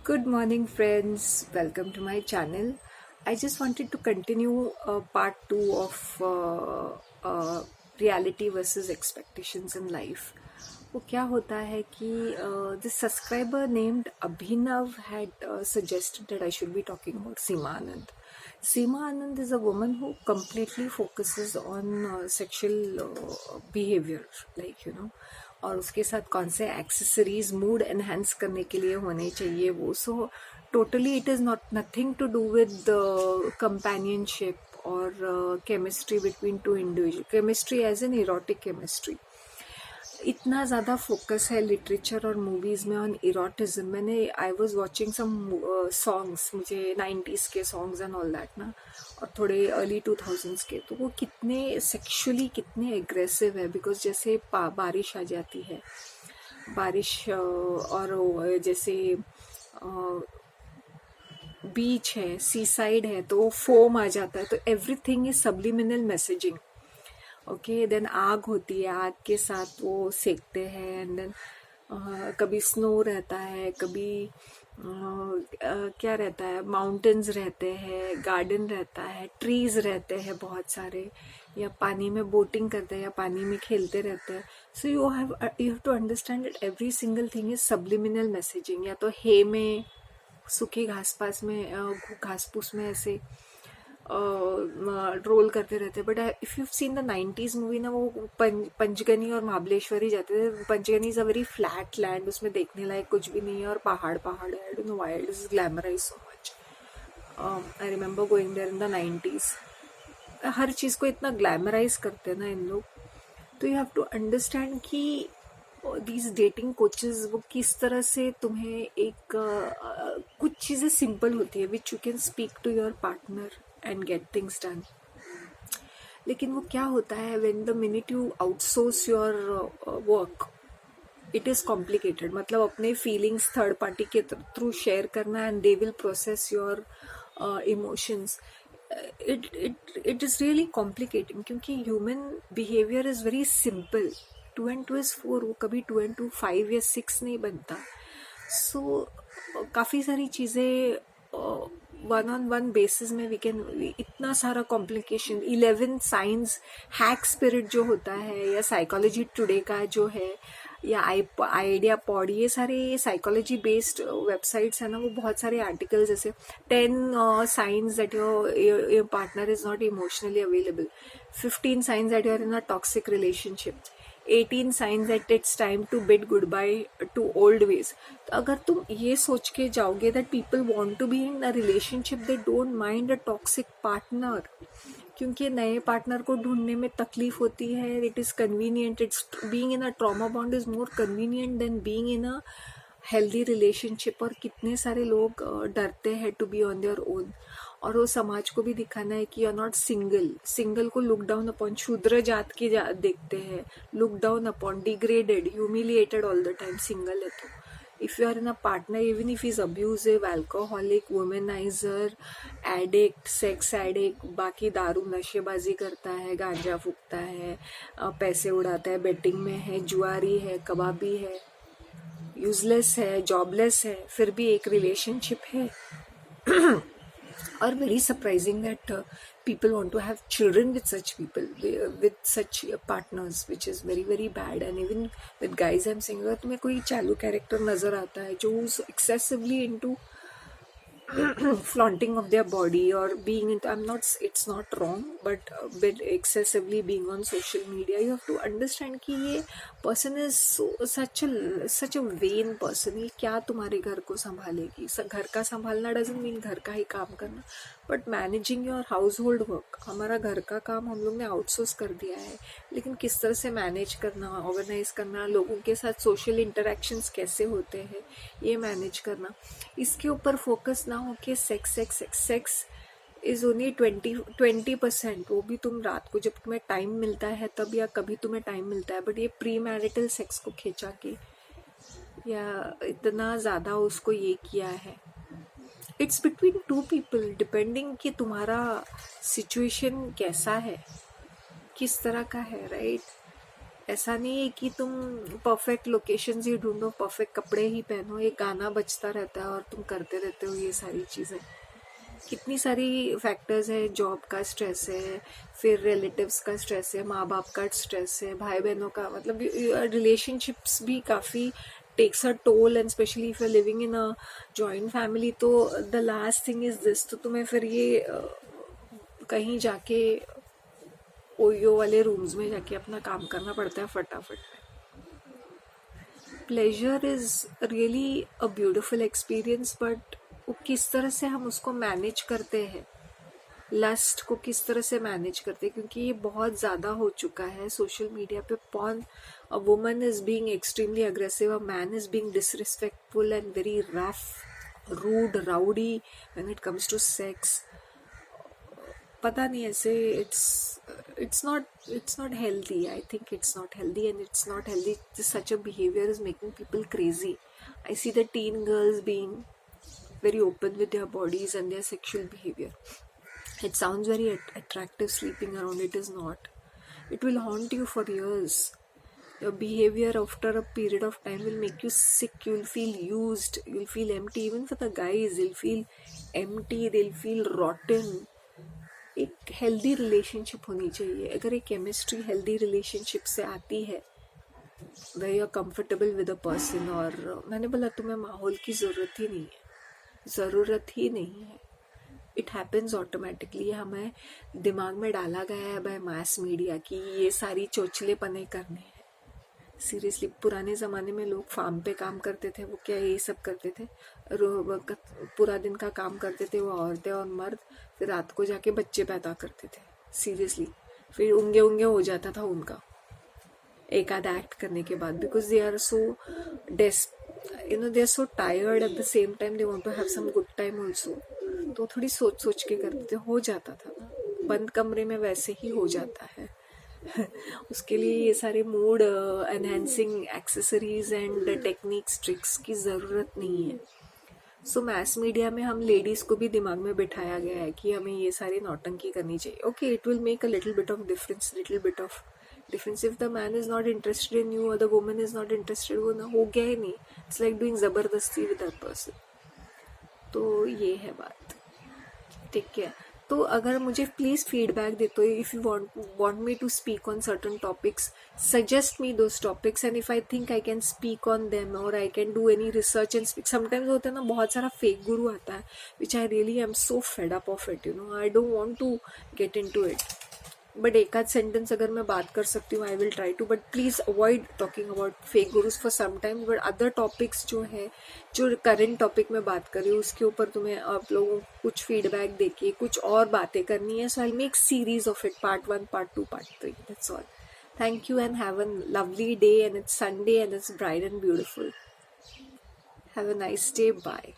Good morning, friends. Welcome to my channel. I just wanted to continue part two of reality versus expectations in life. वो क्या होता है कि this subscriber named Abhinav had suggested that I should be talking about Seema Anand. Seema Anand is a woman who completely focuses on sexual behavior, और उसके साथ कौन से एक्सेसरीज मूड एनहेंस करने के लिए होने चाहिए वो so totally it is not nothing to do with companionship और chemistry between two individual chemistry as an erotic chemistry इतना ज़्यादा फोकस है लिटरेचर और मूवीज़ में ऑन इरोटिज्म मैंने I was watching some songs मुझे 90s के सॉन्ग्स एंड ऑल दैट ना और थोड़े अर्ली 2000s के तो वो कितने सेक्सुअली कितने एग्रेसिव है बिकॉज जैसे बारिश आ जाती है बारिश और जैसे बीच है सी साइड है तो फोम आ जाता है तो everything is subliminal messaging okay then आग होती है आग के साथ वो सेकते हैं एंड देन कभी स्नो रहता है कभी क्या रहता है माउंटेन्स रहते हैं गार्डन रहता है ट्रीज रहते हैं बहुत सारे या पानी में बोटिंग करते हैं या पानी में खेलते रहते हैं so you have to understand that every single thing is subliminal messaging या तो हे में सूखे घास पास में घास फूस में ऐसे रोल करते रहते but if you seen the 90s movie ना वो पंचगनी और महाबलेश्वरी जाते थे Panchgani is a very flat land उसमें देखने लायक कुछ भी नहीं है और पहाड़ पहाड़ है I don't know why it is glamorise so much I remember going there in the 90s हर चीज़ को इतना ग्लैमराइज करते हैं ना इन लोग तो यू हैव टू अंडरस्टैंड कि दीज डेटिंग कोचेज वो किस तरह से तुम्हें एक कुछ चीज़ें सिंपल होती है which you can speak to your partner and get things done लेकिन वो क्या होता है when the minute you outsource your work it is complicated मतलब अपने फीलिंग्स थर्ड पार्टी के थ्रू शेयर करना and they will process your emotions it is really complicating क्योंकि human behavior is very simple 2 and 2 is 4 वो कभी 2 and 2 5 या 6 नहीं बनता so काफ़ी सारी चीज़ें वन ऑन वन बेसिस में वी कैन इतना सारा कॉम्प्लिकेशन 11 साइंस हैक स्पिरिट जो होता है या साइकोलॉजी टुडे का जो है या आइडिया पॉड ये सारे साइकोलॉजी बेस्ड वेबसाइट्स है ना वो बहुत सारे आर्टिकल्स जैसे 10 signs that your partner is not emotionally available 15 signs that you are in a toxic relationship 18 signs that it's time to bid goodbye to old ways तो अगर तुम ये सोच के जाओगे that people want to be in a relationship they don't mind a toxic partner क्योंकि नए partner को ढूंढने में तकलीफ होती है it is convenient it's being in a trauma bond is more convenient than being in a healthy relationship और कितने सारे लोग डरते हैं to be on their own और वो समाज को भी दिखाना है कि यू आर नॉट सिंगल को लुक डाउन अपॉन शूद्र जात की देखते हैं look down upon degraded humiliated all the time single है तो if you are in a partner even if he's abusive alcoholic womanizer addict sex addict बाकी दारू नशेबाजी करता है गांजा फूकता है पैसे उड़ाता है बेटिंग में है जुआरी है कबाबी है यूजलेस है जॉबलेस है फिर भी एक रिलेशनशिप है और very surprising that people want to have children with such people with such partners which is very very bad and even with guys I'm saying अगर तुम्हें कोई चालू कैरेक्टर नजर आता है जो excessively into flaunting of their body or being into it's not wrong but with excessively being on social media you have to understand कि ये person is such a vain person ये क्या तुम्हारे घर को संभालेगी घर का संभालना doesn't mean घर का ही काम करना but managing your household work हमारा घर का काम हम लोग ने आउटसोर्स कर दिया है लेकिन किस तरह से मैनेज करना ऑर्गेनाइज करना लोगों के साथ सोशल इंटरेक्शंस कैसे होते हैं ये मैनेज करना इसके ऊपर फोकस ना हो कि सेक्स इज ओनली 20% वो भी तुम रात को जब तुम्हें टाइम मिलता है तब या कभी तुम्हें टाइम मिलता है बट ये प्री मैरिटल सेक्स को खींचा के या इतना ज़्यादा उसको ये किया है इट्स बिटवीन 2 पीपल डिपेंडिंग कि तुम्हारा सिचुएशन कैसा है किस तरह का है राइट ऐसा नहीं है कि तुम परफेक्ट लोकेशंस ही ढूंढो, परफेक्ट कपड़े ही पहनो, एक गाना बजता रहता है और तुम करते रहते हो ये सारी चीज़ें। कितनी सारी फैक्टर्स है, जॉब का स्ट्रेस है, फिर रिलेटिव्स का स्ट्रेस है, माँ बाप का स्ट्रेस है, भाई बहनों का, मतलब रिलेशनशिप्स भी काफ़ी takes a toll, and specially if you living in a joint family, तो the last thing is this, तो तुम्हें फिर ये कहीं जाके ओयो वाले रूम्स में जाके अपना काम करना पड़ता है फटाफट। Pleasure is really a beautiful experience, but वो किस तरह से हम उसको मैनेज करते हैं, लस्ट को किस तरह से मैनेज करते हैं, क्योंकि ये बहुत ज़्यादा हो चुका है सोशल मीडिया पे। Porn, a woman is being extremely aggressive, a man is being disrespectful and very rough, rude, rowdy when it comes to sex. पता नहीं ऐसे, it's not healthy. I think it's not healthy, and it's not healthy, such a behavior is making people crazy. I see the teen girls being very open with their bodies and their sexual behavior. It sounds very attractive sleeping around. It is not. It will haunt you for years. Your behavior after a period of time will make you sick. You'll feel used, you'll feel empty. Even for the guys, they'll feel empty, they'll feel rotten. एक healthy relationship होनी चाहिए। अगर एक chemistry healthy relationship से आती है, way you are comfortable with a person, और मैंने बोला तुम्हें माहौल की ज़रूरत ही नहीं है, ज़रूरत ही नहीं है। It happens automatically. हमें दिमाग में डाला गया है बाय मास मीडिया कि ये सारी चोचले पने करने हैं। सीरियसली, पुराने ज़माने में लोग फार्म पे काम करते थे, वो क्या ये सब करते थे, पूरा दिन का काम करते थे वो औरतें और मर्द, फिर रात को जाके बच्चे पैदा करते थे। सीरियसली, फिर उंगे उंगे हो जाता था उनका एक आध एक्ट करने के बाद, because they are so they are so tired, at the same time they want to have some good time also. तो थोड़ी सोच सोच के करते थे, हो जाता था ना, बंद कमरे में वैसे ही हो जाता है। उसके लिए ये सारे mood enhancing accessories and techniques, tricks की ज़रूरत नहीं है। सो मैस मीडिया में हम लेडीज़ को भी दिमाग में बिठाया गया है कि हमें ये सारी नौटंकी करनी चाहिए। Okay, it will make a little bit of difference, if the man is not interested in you और the woman is not interested, वो ना हो गया ही नहीं। इट्स लाइक डूइंग ज़बरदस्ती विद दैट पर्सन। तो ये है बात, ठीक है। तो अगर मुझे प्लीज़ फीडबैक दे, तो if you want me to speak on certain topics, suggest me those topics, and if I think I can speak on them, और I can do any research and speak. Sometimes होता है ना, बहुत सारा fake guru आता है, which I really am so fed up of it, I don't want to get in to it. But एक आध सेंटेंस अगर मैं बात कर सकती हूँ, I will try to, but please avoid talking about fake gurus for some time. But other topics जो है, जो करंट टॉपिक में बात कर रही हूँ, उसके ऊपर तुम्हें आप लोगों को कुछ फीडबैक देके कुछ और बातें करनी है। So I make series of it, part 1, part 2, part 3, that's all. Thank you and have a lovely day, and it's Sunday and it's bright and beautiful. Have a nice day, bye.